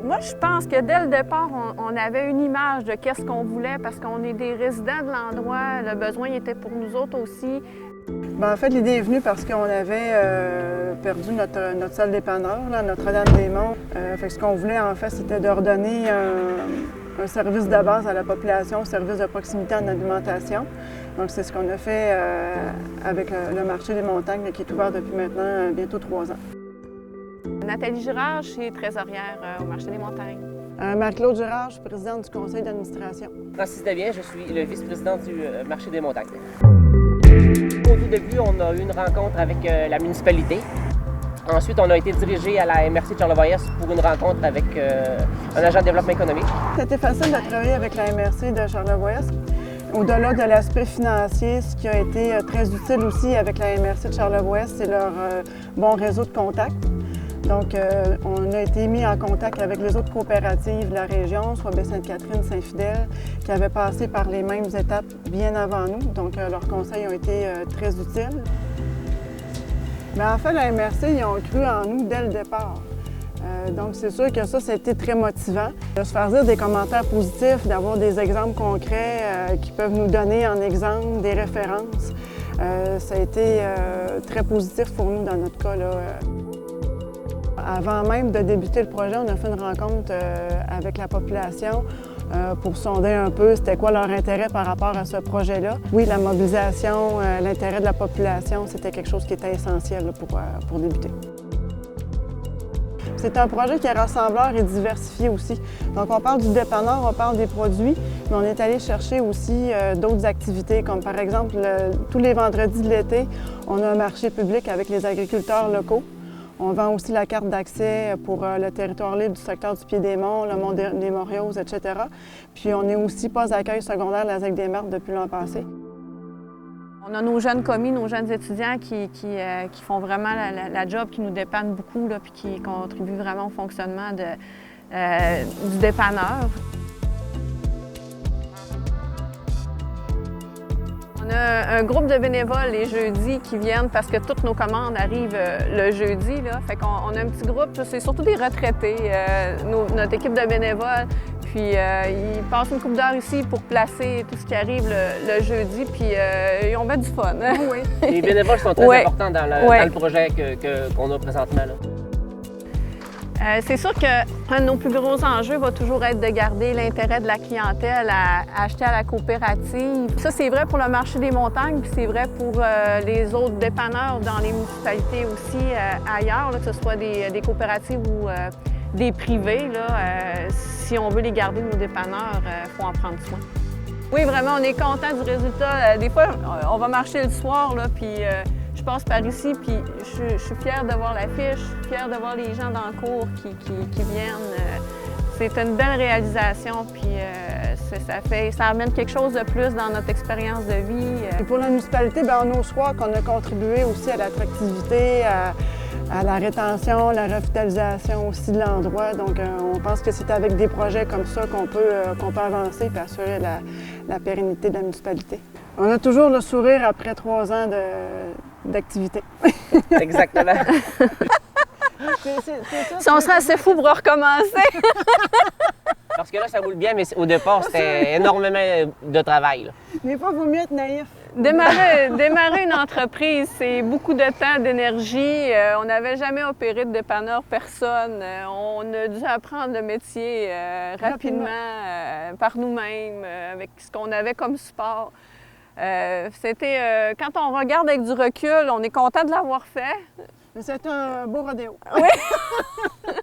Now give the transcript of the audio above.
Moi, je pense que dès le départ, on avait une image de qu'est-ce qu'on voulait parce qu'on est des résidents de l'endroit. Le besoin était pour nous autres aussi. En fait, l'idée est venue parce qu'on avait perdu notre salle dépanneur, là, Notre-Dame-des-Monts. Ce qu'on voulait, en fait, c'était de redonner un service de base à la population, un service de proximité en alimentation. Donc, c'est ce qu'on a fait avec le marché des montagnes qui est ouvert depuis maintenant bientôt 3 ans. Nathalie Girard, je suis trésorière au marché des montagnes. Marie-Claude Girard, je suis présidente du conseil d'administration. Francis Devien, je suis le vice-président du marché des montagnes. Au tout début, on a eu une rencontre avec la municipalité. Ensuite, on a été dirigé à la MRC de Charlevoix-Est pour une rencontre avec un agent de développement économique. C'était facile de travailler avec la MRC de Charlevoix-Est. Au-delà de l'aspect financier, ce qui a été très utile aussi avec la MRC de Charlevoix-Est, c'est leur bon réseau de contacts. Donc, on a été mis en contact avec les autres coopératives de la région, soit Baie-Sainte-Catherine, Saint-Fidèle, qui avaient passé par les mêmes étapes bien avant nous. Donc, leurs conseils ont été très utiles. Mais en fait, la MRC, ils ont cru en nous dès le départ. Donc, c'est sûr que ça a été très motivant. De se faire dire des commentaires positifs, d'avoir des exemples concrets qui peuvent nous donner en exemple des références, ça a été très positif pour nous dans notre cas, là. Avant même de débuter le projet, on a fait une rencontre avec la population pour sonder un peu c'était quoi leur intérêt par rapport à ce projet-là. Oui, la mobilisation, l'intérêt de la population, c'était quelque chose qui était essentiel là, pour débuter. C'est un projet qui est rassembleur et diversifié aussi. Donc, on parle du dépanneur, on parle des produits, mais on est allé chercher aussi d'autres activités, comme par exemple, tous les vendredis de l'été, on a un marché public avec les agriculteurs locaux. On vend aussi la carte d'accès pour le territoire libre du secteur du Pied-des-Monts, le mont des Morioses, etc. Puis on est aussi poste d'accueil secondaire de la ZEC-des-Martres depuis l'an passé. On a nos jeunes commis, nos jeunes étudiants qui font vraiment la job, qui nous dépannent beaucoup, là, puis qui contribuent vraiment au fonctionnement du dépanneur. On a un groupe de bénévoles les jeudis qui viennent parce que toutes nos commandes arrivent le jeudi. Là. Fait qu'on a un petit groupe, c'est surtout des retraités, notre équipe de bénévoles. Puis ils passent une couple d'heures ici pour placer tout ce qui arrive le jeudi, puis ils ont bien du fun. Hein? Oui. Les bénévoles sont très importants dans le projet qu'on a présentement. Là. C'est sûr qu'un de nos plus gros enjeux va toujours être de garder l'intérêt de la clientèle à acheter à la coopérative. Ça, c'est vrai pour le marché des montagnes, puis c'est vrai pour les autres dépanneurs dans les municipalités aussi ailleurs, là, que ce soit des coopératives ou des privés. Là, si on veut les garder, nos dépanneurs, il faut en prendre soin. Oui, vraiment, on est content du résultat. Des fois, on va marcher le soir, là, puis je passe par ici, puis je suis fière de voir l'affiche, je suis fière de voir les gens dans le cours qui viennent. C'est une belle réalisation, puis ça amène quelque chose de plus dans notre expérience de vie. Et pour la municipalité, on ose croire qu'on a contribué aussi à l'attractivité, à la rétention, la revitalisation aussi de l'endroit. Donc, on pense que c'est avec des projets comme ça qu'on peut avancer et assurer la pérennité de la municipalité. On a toujours le sourire après 3 ans d'activité. Exactement. Si on serait assez fou pour recommencer. Parce que là, ça roule bien, mais au départ, c'était énormément de travail. Là. Des fois, il vaut mieux être naïf. Démarrer une entreprise, c'est beaucoup de temps, d'énergie. On n'avait jamais opéré de dépanneur personne. On a dû apprendre le métier rapidement par nous-mêmes, avec ce qu'on avait comme support. Quand on regarde avec du recul, on est content de l'avoir fait. Mais c'est un beau rodéo. Oui!